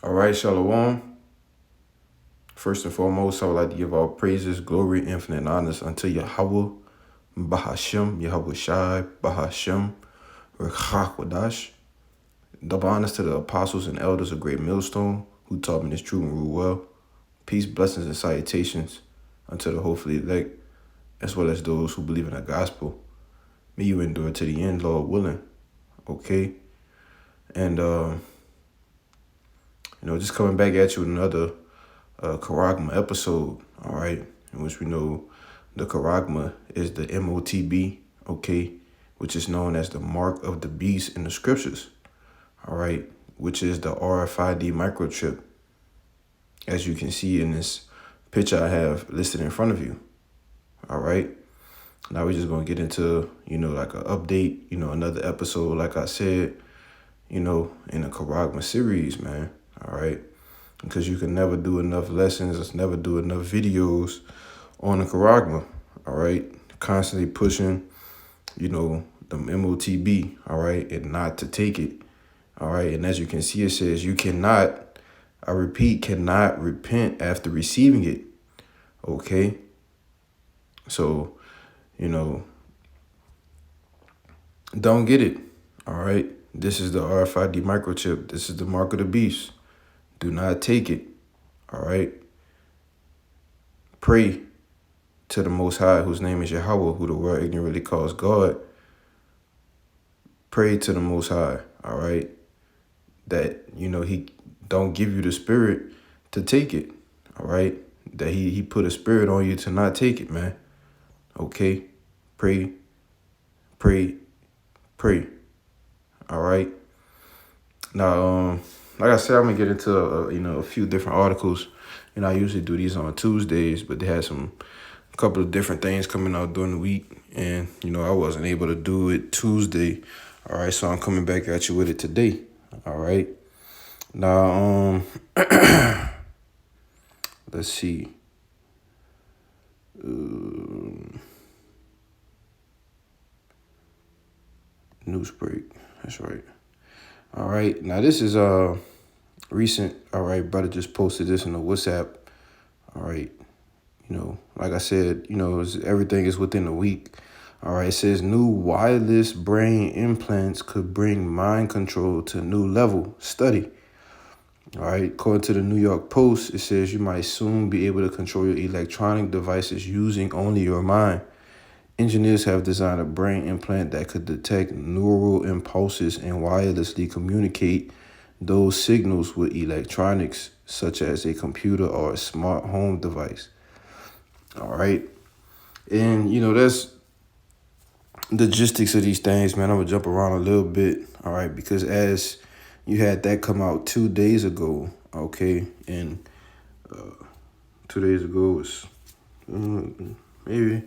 All right, Shalom. First and foremost, I would like to give all praises, glory, infinite honors unto Yahweh, Bahashem, Yahweh Shai, Bahashem, Rechakwadash. Double honors to the apostles and elders of Great Millstone who taught me this true and rule well. Peace, blessings, and salutations unto the hopefully elect, as well as those who believe in the gospel. May you endure to the end, Lord willing. Okay? And, just coming back at you with another Charagma episode, all right, in which we know the Charagma is the M.O.T.B, okay, which is known as the mark of the beast in the scriptures, all right, which is the RFID microchip, as you can see in this picture I have listed in front of you, all right. Now we're just going to get into, like an update, another episode, like I said, in the Charagma series, man, all right. Because you can never do enough lessons, never do enough videos on the Charagma, all right? Constantly pushing, the M.O.T.B, all right, and not to take it, all right? And as you can see, it says you cannot, I repeat, cannot repent after receiving it, okay? So, don't get it, all right? This is the RFID microchip. This is the mark of the beast. Do not take it, all right? Pray to the Most High, whose name is Yahweh, who the world ignorantly calls God. Pray to the Most High, all right? That, he don't give you the spirit to take it, all right? That he put a spirit on you to not take it, man. Okay? Pray, pray, pray, all right? Now, like I said, I'm going to get into, a few different articles. I usually do these on Tuesdays, but they had a couple of different things coming out during the week. And, I wasn't able to do it Tuesday. All right, so I'm coming back at you with it today. All right. Now, let's see. News break. That's right. All right. Now, this is recent. All right, brother just posted this in the WhatsApp. All right. Like I said, everything is within a week. All right, it says new wireless brain implants could bring mind control to a new level. Study. All right, according to the New York Post, it says you might soon be able to control your electronic devices using only your mind. Engineers have designed a brain implant that could detect neural impulses and wirelessly communicate those signals with electronics, such as a computer or a smart home device. All right. And, that's the logistics of these things, man. I'm going to jump around a little bit. All right. Because as you had that come out 2 days ago. Okay. And 2 days ago was maybe.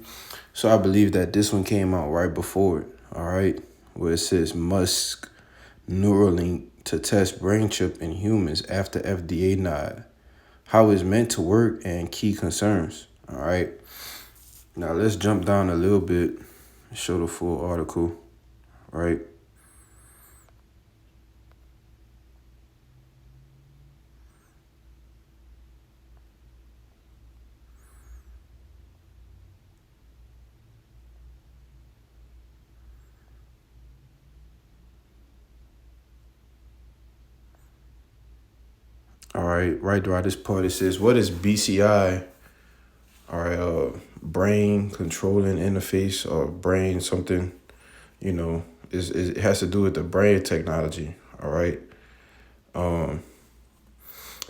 So I believe that this one came out right before it. All right. Where it says Musk Neuralink to test brain chip in humans after FDA nod. How it's meant to work and key concerns. All right. Now let's jump down a little bit and show the full article. All right. All right, right throughout this part, it says, what is BCI? All right, brain controlling interface or brain something, it has to do with the brain technology. All right.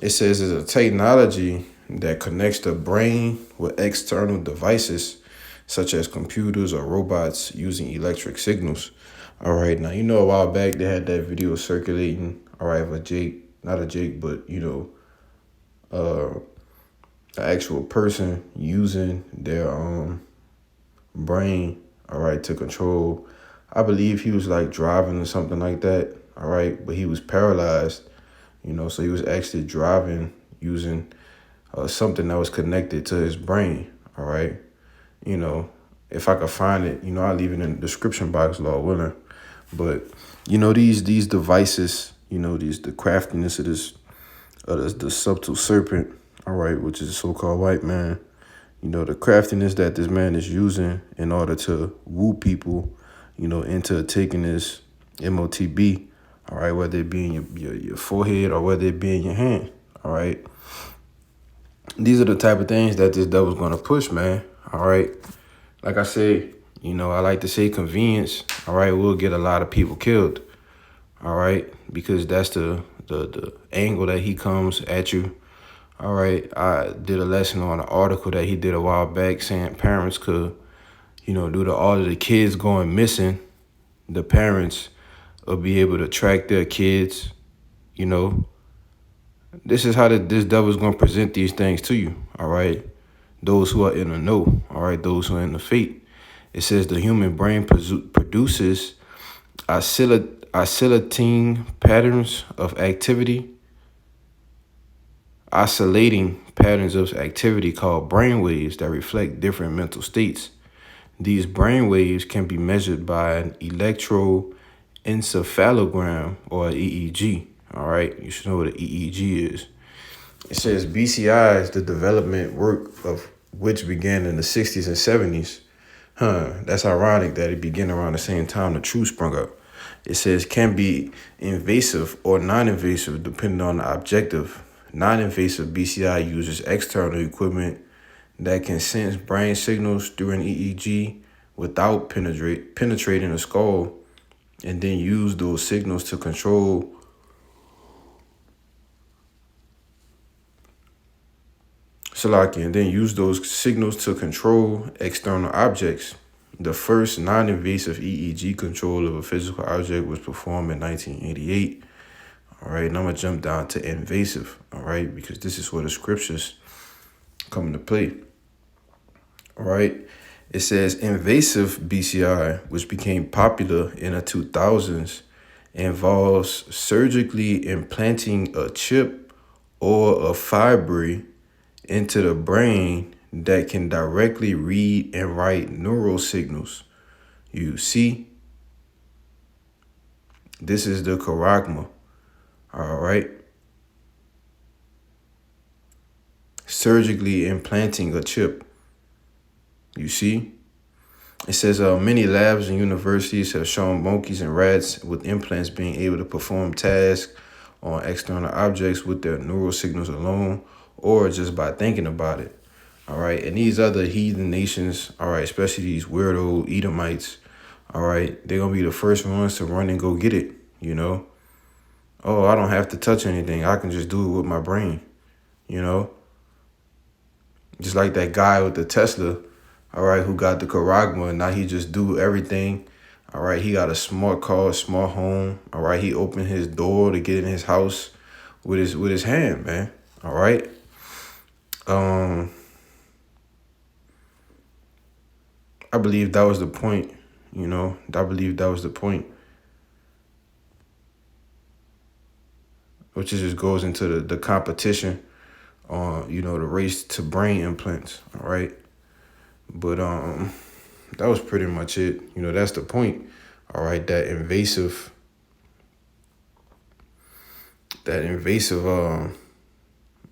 It says it's a technology that connects the brain with external devices, such as computers or robots using electric signals. All right. Now, a while back they had that video circulating. All right, of a Jake, not a Jake, but, an actual person using their brain, all right, to control. I believe he was like driving or something like that, all right, but he was paralyzed, so he was actually driving using something that was connected to his brain, all right. If I could find it, I'll leave it in the description box, Lord willing. But these devices, the craftiness of this the subtle serpent, all right, which is a so-called white man. The craftiness that this man is using in order to woo people, into taking this M.O.T.B, all right, whether it be in your forehead or whether it be in your hand, all right. These are the type of things that this devil's going to push, man, all right. Like I said, I like to say convenience, all right, will get a lot of people killed, all right, because that's the angle that he comes at you. All right, I did a lesson on an article that he did a while back saying parents could, due to all of the kids going missing, the parents will be able to track their kids. This is how this devil's going to present these things to you, all right? Those who are in the know, all right, those who are in the faith. It says the human brain produces oscillating patterns of activity, oscillating patterns of activity called brain waves that reflect different mental states. These brain waves can be measured by an electroencephalogram or EEG. All right, you should know what an EEG is. It says BCIs, the development work of which began in the 60s and 70s. That's ironic that it began around the same time the truth sprung up. It says can be invasive or non-invasive depending on the objective. Non-invasive BCI uses external equipment that can sense brain signals through an EEG without penetrating the skull, and then use those signals to control external objects. The first non-invasive EEG control of a physical object was performed in 1988. All right, and I'm going to jump down to invasive, all right, because this is where the scriptures come into play. All right, it says invasive BCI, which became popular in the 2000s, involves surgically implanting a chip or a fiber into the brain that can directly read and write neural signals. You see, this is the charagma, all right? Surgically implanting a chip. You see? It says many labs and universities have shown monkeys and rats with implants being able to perform tasks on external objects with their neural signals alone or just by thinking about it. All right. And these other heathen nations, all right, especially these weirdo Edomites, all right, they're going to be the first ones to run and go get it, Oh, I don't have to touch anything. I can just do it with my brain, Just like that guy with the Tesla, all right, who got the charagma, and now he just do everything. All right, he got a smart car, smart home. All right, he opened his door to get in his house with his hand, man. All right. I believe that was the point, I believe that was the point. Which just goes into the competition on, the race to brain implants, all right? But that was pretty much it. That's the point, all right? That invasive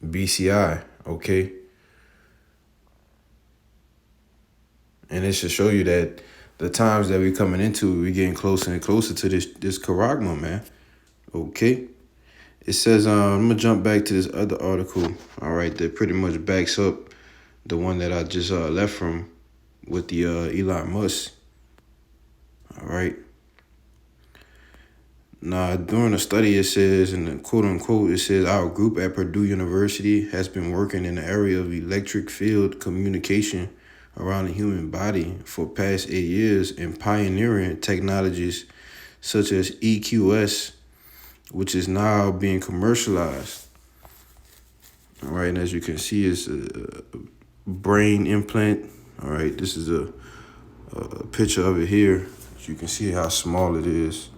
BCI, okay? And it should show you that the times that we're coming into, we're getting closer and closer to this charagma, man. Okay. It says, I'm going to jump back to this other article, all right, that pretty much backs up the one that I just left from with the Elon Musk, all right. Now, during the study, it says, in the quote unquote, it says, our group at Purdue University has been working in the area of electric field communication around the human body for past 8 years and pioneering technologies such as EQS, which is now being commercialized. All right, and as you can see, it's a brain implant. All right, this is a picture of it here. You can see how small it is.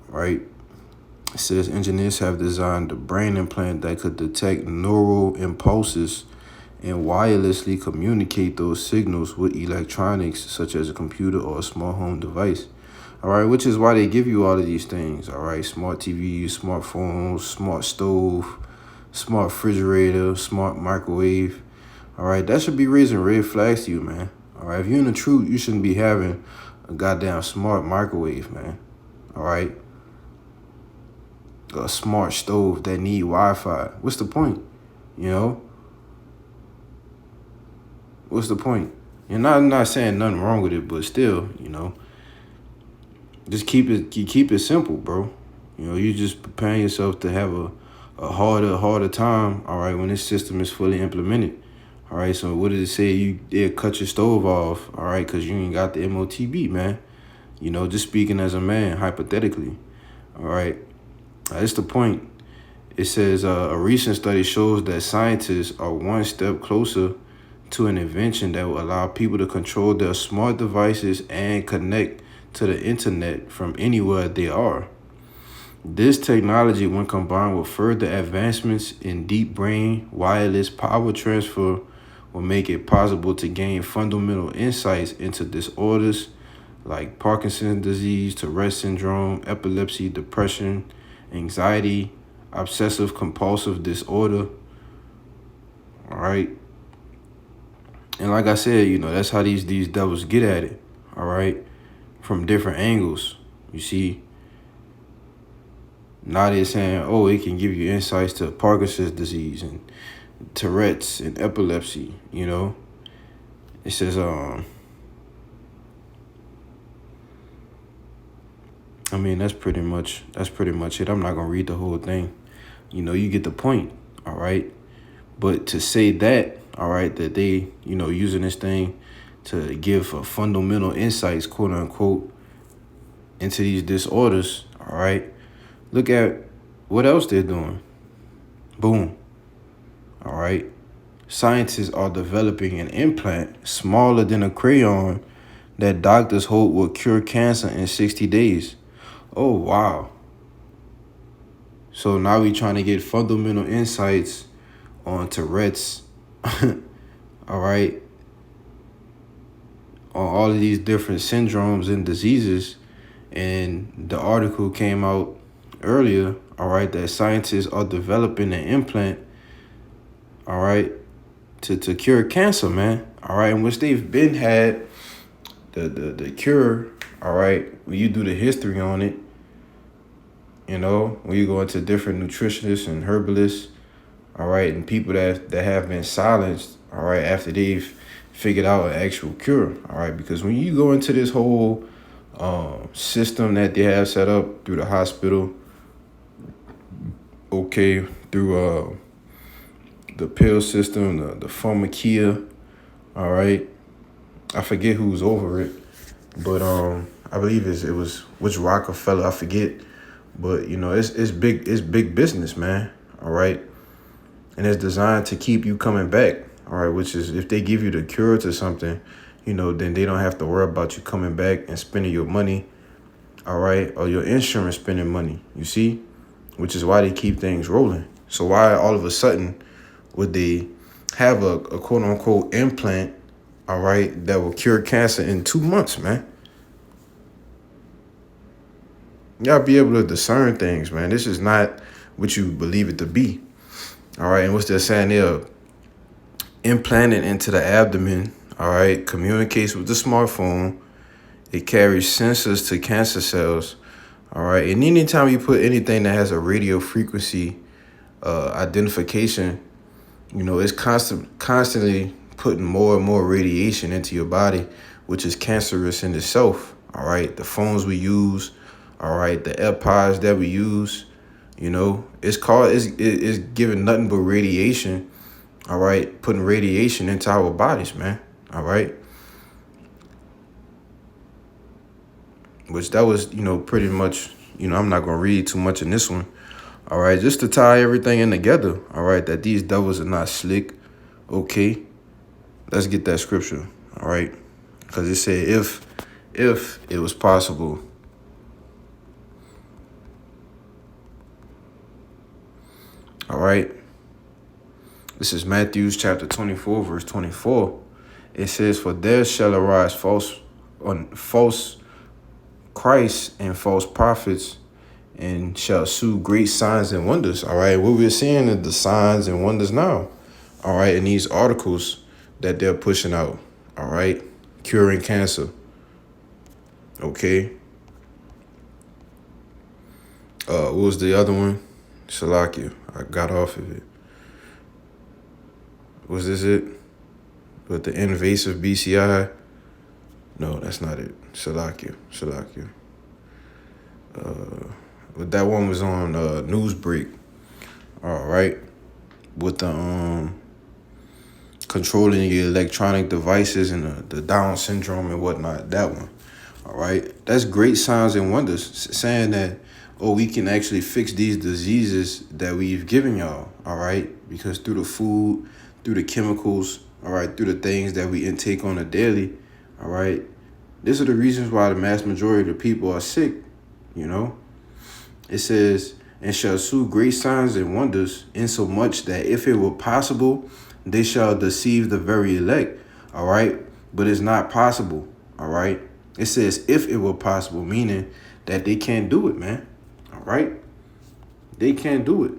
Right? It says engineers have designed a brain implant that could detect neural impulses and wirelessly communicate those signals with electronics such as a computer or a small home device. All right, which is why they give you all of these things. All right, smart TVs, smartphones, smart stove, smart refrigerator, smart microwave. All right, that should be raising red flags to you, man. All right, if you're in the truth, you shouldn't be having a goddamn smart microwave, man. All right, a smart stove that need Wi-Fi. What's the point? You know, what's the point? And I'm not saying nothing wrong with it, but still, just keep it simple, bro. You just preparing yourself to have a harder time, all right, when this system is fully implemented. All right, so what did it say? They'll cut your stove off, all right, because you ain't got the M.O.T.B, man. Just speaking as a man, hypothetically. All right, that's the point. It says a recent study shows that scientists are one step closer to an invention that will allow people to control their smart devices and connect to the internet from anywhere they are. This technology, when combined with further advancements in deep brain wireless power transfer, will make it possible to gain fundamental insights into disorders like Parkinson's disease, Tourette syndrome, epilepsy, depression, anxiety, obsessive compulsive disorder. All right. And like I said, that's how these devils get at it. All right. From different angles. You see, now they're saying, oh, it can give you insights to Parkinson's disease and Tourette's and epilepsy. It says, that's pretty much it. I'm not gonna read the whole thing. You get the point. All right. But to say that, all right, that they, using this thing to give fundamental insights, quote unquote, into these disorders, all right, look at what else they're doing. Boom. All right. Scientists are developing an implant smaller than a crayon that doctors hope will cure cancer in 60 days. Oh, wow. So now we're trying to get fundamental insights on Tourette's, all right, on all of these different syndromes and diseases. And the article came out earlier, all right, that scientists are developing an implant, all right, to cure cancer, man. All right, in which they've been had the cure, all right, when you do the history on it, when you go into different nutritionists and herbalists, all right, and people that have been silenced, all right, after they've figured out an actual cure, all right, because when you go into this whole system that they have set up through the hospital, okay, through the pill system, the pharmacia, all right, I forget who's over it, but I believe it was which Rockefeller, I forget, but it's big business, man, all right. And it's designed to keep you coming back, all right, which is if they give you the cure to something, then they don't have to worry about you coming back and spending your money, all right, or your insurance spending money, you see, which is why they keep things rolling. So why all of a sudden would they have a quote unquote implant, all right, that will cure cancer in 2 months, man? You gotta be able to discern things, man. This is not what you believe it to be. All right, and what's they're saying, they're implanted into the abdomen, all right, communicates with the smartphone. It carries sensors to cancer cells, all right. And anytime you put anything that has a radio frequency identification, it's constantly putting more and more radiation into your body, which is cancerous in itself, all right. The phones we use, all right, the AirPods that we use, it's giving nothing but radiation, all right, putting radiation into our bodies, man, all right. Which that was, pretty much, I'm not going to read too much in this one, all right, just to tie everything in together, all right, that these devils are not slick, okay. Let's get that scripture, all right, because it said if it was possible. All right. This is Matthew chapter 24, verse 24. It says, for there shall arise false Christs and false prophets, and shall sue great signs and wonders. All right, what we're seeing is the signs and wonders now. All right, in these articles that they're pushing out. All right, curing cancer. Okay. What was the other one? Salakia. I got off of it. Was this it? With the invasive BCI? No, that's not it. Salakia. But that one was on Newsbreak. All right. With the controlling your electronic devices and the Down syndrome and whatnot. That one. All right. That's great signs and wonders. Saying that, oh, we can actually fix these diseases that we've given y'all. All right. Because through the food, through the chemicals, all right, through the things that we intake on a daily, all right. These are the reasons why the mass majority of the people are sick, you know. It says, and shall sue great signs and wonders, insomuch that if it were possible, they shall deceive the very elect, all right? But it's not possible, all right? It says if it were possible, meaning that they can't do it, man, all right? They can't do it,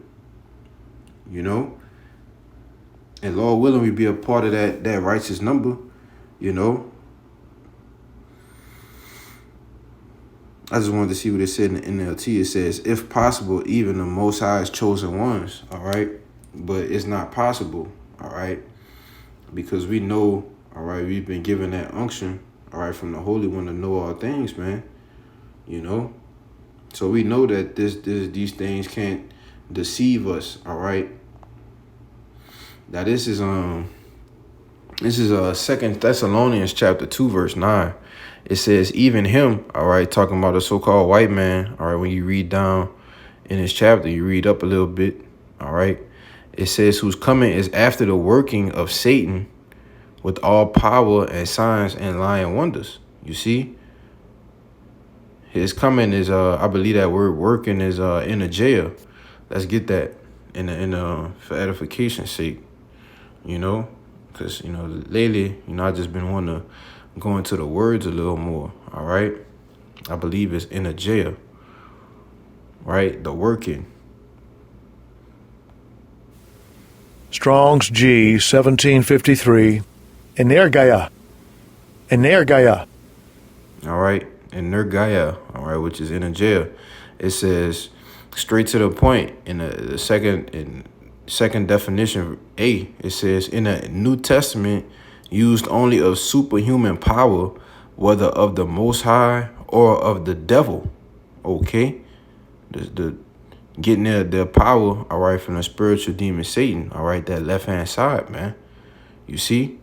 you know? And Lord willing, we be a part of that righteous number, you know? I just wanted to see what it said in the NLT. It says, if possible, even the Most High's chosen ones, all right? But it's not possible, all right? Because we know, all right, we've been given that unction, all right, from the Holy One to know all things, man, you know? So we know that these things can't deceive us, all right? Now this is 2 Thessalonians chapter 2, verse 9. It says, even him, all right, talking about a so-called white man, all right, when you read down in this chapter, you read up a little bit, all right, it says, whose coming is after the working of Satan with all power and signs and lying wonders. You see? His coming is, I believe that word working is in a jail. Let's get that for edification's sake, you know? Because, you know, lately, you know, I just been wanting to go into the words a little more, all right? I believe it's in a jail, right? The working. Strong's G 1753. Energaya. All right, Energaya, all right, which is in a jail. It says straight to the point in the second definition A. It says in the New Testament, used only of superhuman power, whether of the Most High or of the devil. Okay, the getting their power, all right, from the spiritual demon Satan, all right, that left hand side, man. You see,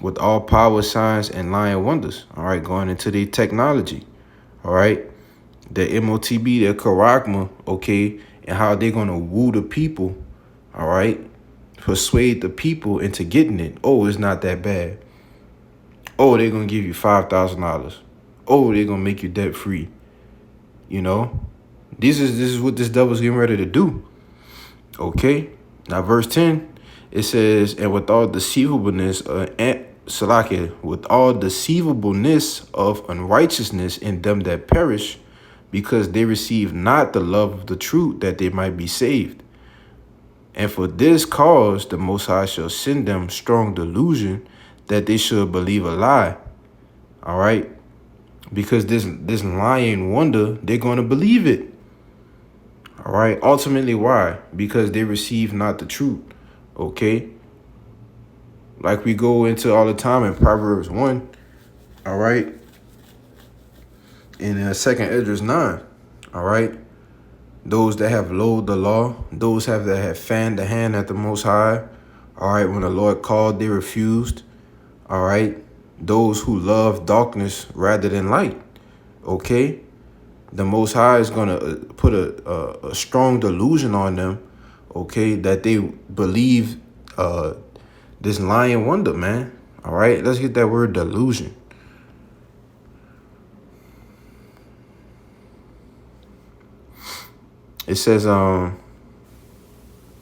with all power, signs, and lying wonders, all right, going into the technology, all right, the M.O.T.B, the charagma, okay, and how they're gonna woo the people, all right, persuade the people into getting it. Oh, it's not that bad. Oh, they're gonna give you $5,000. Oh, they're gonna make you debt free. You know, this is what this devil's getting ready to do. Okay, now verse 10, it says, and with all deceivableness with all deceivableness of unrighteousness in them that perish, because they receive not the love of the truth, that they might be saved. And for this cause the Most High shall send them strong delusion, that they should believe a lie. All right, because this lying wonder, they're going to believe it. All right, ultimately, why? Because they receive not the truth. Okay, like we go into all the time in Proverbs 1, all right, in 2nd Esdras 9, all right, those that have loathed the law, those that have fanned the hand at the Most High, all right, when the Lord called, they refused, all right, those who love darkness rather than light, okay, the Most High is going to put a strong delusion on them, okay, that they believe this lying wonder, man. All right, let's get that word delusion. It says,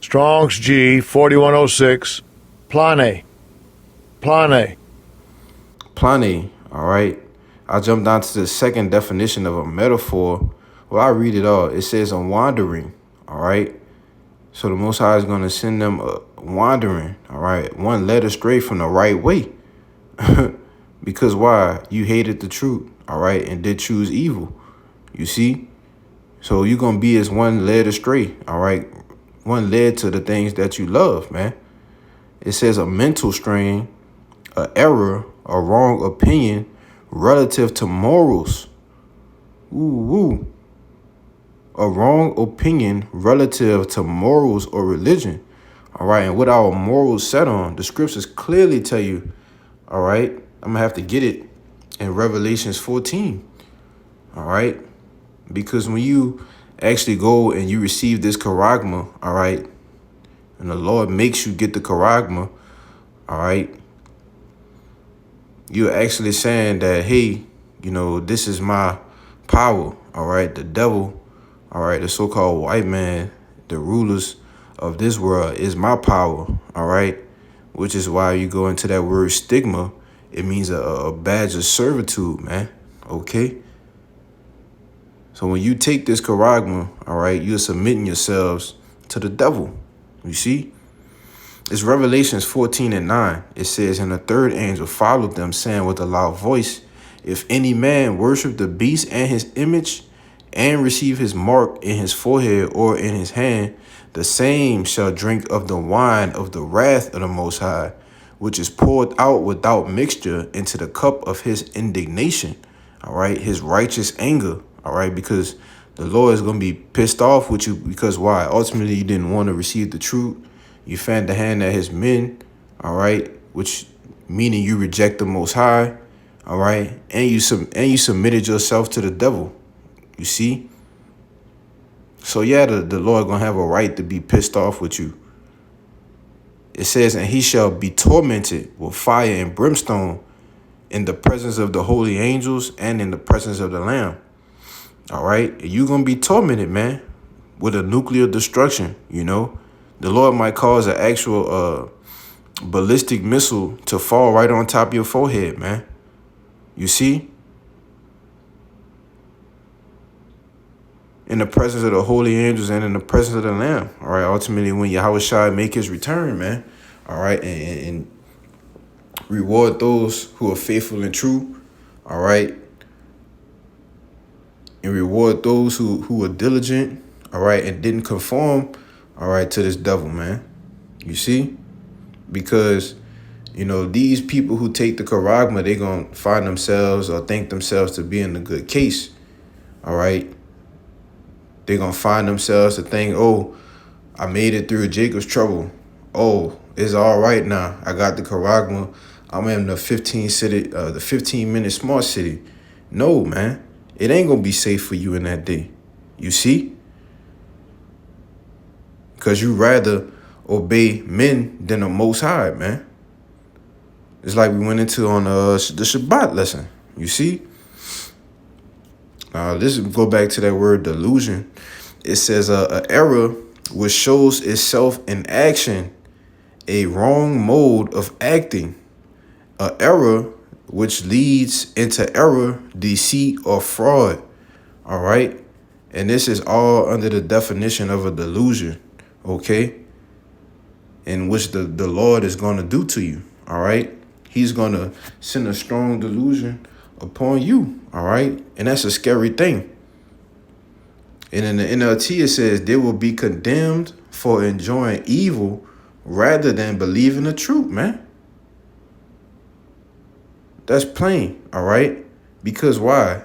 Strong's G 4106. Plane. Plane, all right. I jumped down to the second definition of a metaphor Well, I read it all. It says a wandering, all right? So the Most High is going to send them wandering, all right? One led astray from the right way. Because why? You hated the truth, all right, and did choose evil. You see? So you're going to be as one led astray, all right? One led to the things that you love, man. It says a mental strain, a error, a wrong opinion relative to morals. Ooh. A wrong opinion relative to morals or religion. All right. And what our morals set on, the scriptures clearly tell you. All right. I'm going to have to get it in Revelations 14. All right. Because when you actually go and you receive this charagma, all right, and the Lord makes you get the charagma, all right, you're actually saying that, hey, you know, this is my power, all right, the devil, all right, the so-called white man, the rulers of this world is my power, all right, which is why you go into that word stigma. It means a badge of servitude, man, okay? So when you take this charagma, all right, you're submitting yourselves to the devil, you see? It's Revelations 14:9. It says, and the third angel followed them, saying with a loud voice, if any man worship the beast and his image, and receive his mark in his forehead or in his hand, the same shall drink of the wine of the wrath of the Most High, which is poured out without mixture into the cup of his indignation, all right, his righteous anger, all right, because the Lord is going to be pissed off with you because why? Ultimately, you didn't want to receive the truth. You fanned the hand at his men, all right, which meaning you reject the Most High, all right, and you submitted yourself to the devil. You see? So yeah, the Lord gonna have a right to be pissed off with you. It says, and he shall be tormented with fire and brimstone in the presence of the holy angels and in the presence of the Lamb. All right, you're gonna be tormented, man, with a nuclear destruction. You know, the Lord might cause an actual ballistic missile to fall right on top of your forehead, man. You see? In the presence of the holy angels and in the presence of the Lamb. All right. Ultimately, when Yahweh Shai make his return, man. All right. And reward those who are faithful and true. All right. And reward those who are diligent. All right. And didn't conform. All right. To this devil, man. You see? Because, you know, these people who take the charagma, they're going to find themselves or think themselves to be in a good case. All right. They're going to find themselves to think, oh, I made it through Jacob's trouble. Oh, it's all right now. I got the charagma. I'm in the 15-minute smart city. No, man. It ain't going to be safe for you in that day. You see? Because you rather obey men than the Most High, man. It's like we went into on the Shabbat lesson. You see? This go back to that word delusion. It says an error which shows itself in action, a wrong mode of acting, an error which leads into error, deceit, or fraud. All right. And this is all under the definition of a delusion. Okay. In which the Lord is going to do to you. All right. He's going to send a strong delusion upon you. All right. And that's a scary thing. And in the NLT, it says they will be condemned for enjoying evil rather than believing the truth, man. That's plain, all right? Because why?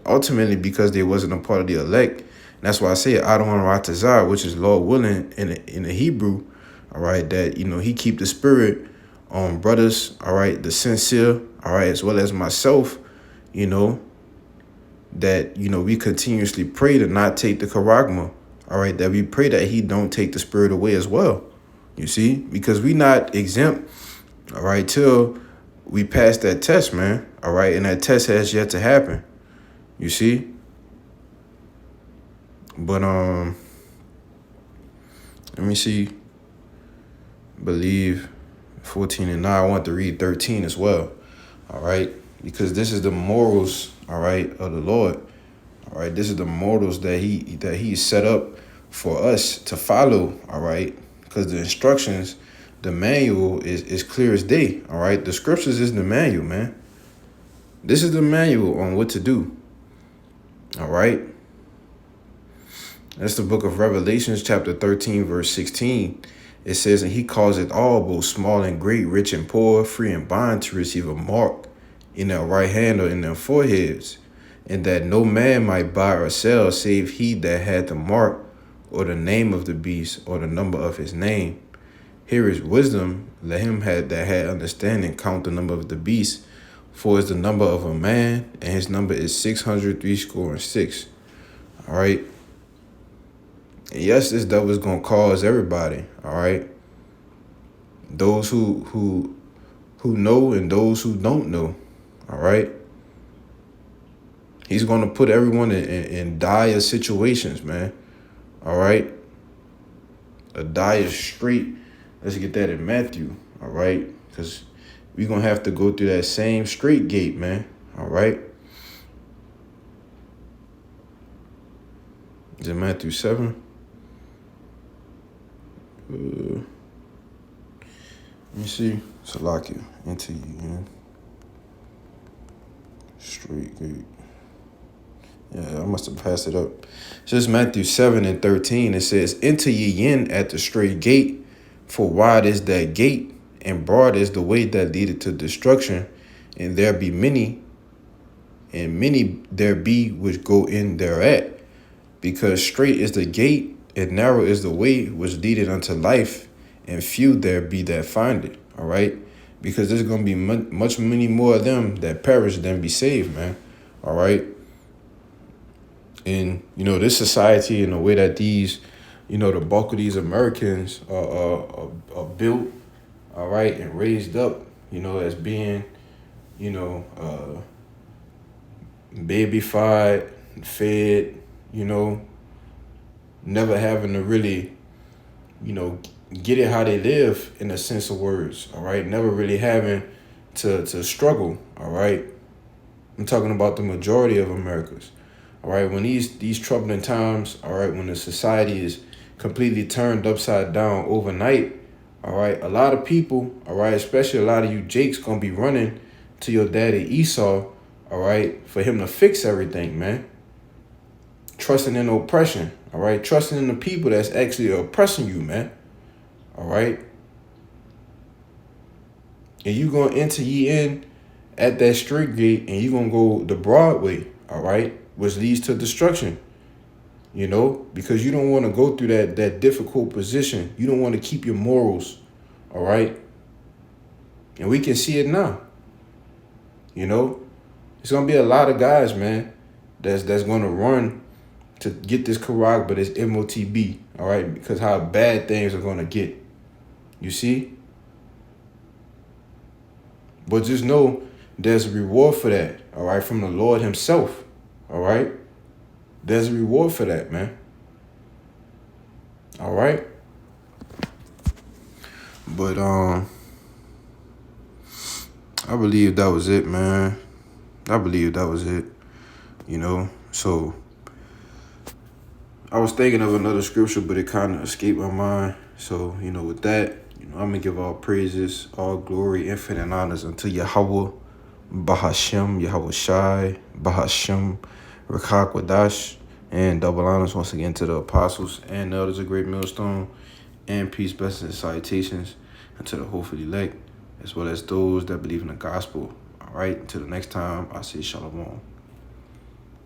Ultimately, because they wasn't a part of the elect. And that's why I say Adon Ratazar, which is Lord willing in the Hebrew, all right, that, you know, he keep the spirit on brothers, all right, the sincere, all right, as well as myself, you know, that, you know, we continuously pray to not take the charagma, all right, that we pray that he don't take the spirit away as well, you see, because we not exempt, all right, till we pass that test, man, all right, and that test has yet to happen, you see, but, let me see, believe 14:9, I want to read 13 as well, all right, because this is the morals, all right, of the Lord. All right, this is the morals that he set up for us to follow. All right, because the instructions, the manual is clear as day. All right, the scriptures is the manual, man. This is the manual on what to do. All right. That's the book of Revelations, chapter 13, verse 16. It says, and he calls it all, both small and great, rich and poor, free and bond, to receive a mark in their right hand or in their foreheads, and that no man might buy or sell save he that had the mark or the name of the beast or the number of his name. Here is wisdom. Let him that had understanding count the number of the beast, for it's the number of a man, and his number is 666. All right. And yes, this devil is gonna cause everybody. All right. Those who know and those who don't know. All right. He's gonna put everyone in dire situations, man. All right. A dire strait. Let's get that in Matthew. All right. Because we're gonna have to go through that same straight gate, man. All right. Is it Matthew 7? Let me see. Salakia. Into you, man. Straight gate. Yeah, I must have passed it up. It's just Matthew 7 and 13. It says, enter ye in at the straight gate, for wide is that gate, and broad is the way that leadeth to destruction, and there be many, and many there be which go in thereat. Because straight is the gate, and narrow is the way which leadeth unto life, and few there be that find it. All right? Because there's going to be many more of them that perish than be saved, man. All right? And, this society and the way that these, the bulk of these Americans are built, all right, and raised up, as being, babyfied, fed, never having to really, get it how they live in a sense of words, all right? Never really having to struggle, all right? I'm talking about the majority of Americans, all right? When these troubling times, all right, when the society is completely turned upside down overnight, all right, a lot of people, all right, especially a lot of you Jakes gonna be running to your daddy Esau, all right, for him to fix everything, man. Trusting in oppression, all right? Trusting in the people that's actually oppressing you, man. All right? And you going to enter ye in at that straight gate, and you going to go the broad way, all right? Which leads to destruction, because you don't want to go through that difficult position. You don't want to keep your morals, all right? And we can see it now, It's going to be a lot of guys, man, that's going to run to get this Karak, but it's M.O.T.B, all right? Because how bad things are going to get. You see? But just know there's a reward for that, all right, from the Lord himself, all right? There's a reward for that, man. All right? But I believe that was it, man. I believe that was it, So I was thinking of another scripture, but it kind of escaped my mind. So, with that, I'm going to give all praises, all glory, infinite honors unto Yahweh, Bahashem, Yahweh Shai, Bahashem, Rakak Wadash, and double honors once again to the apostles and the elders of Great Millstone, and peace, blessings, and salutations unto the hopefully elect, as well as those that believe in the gospel. All right, until the next time, I say shalom.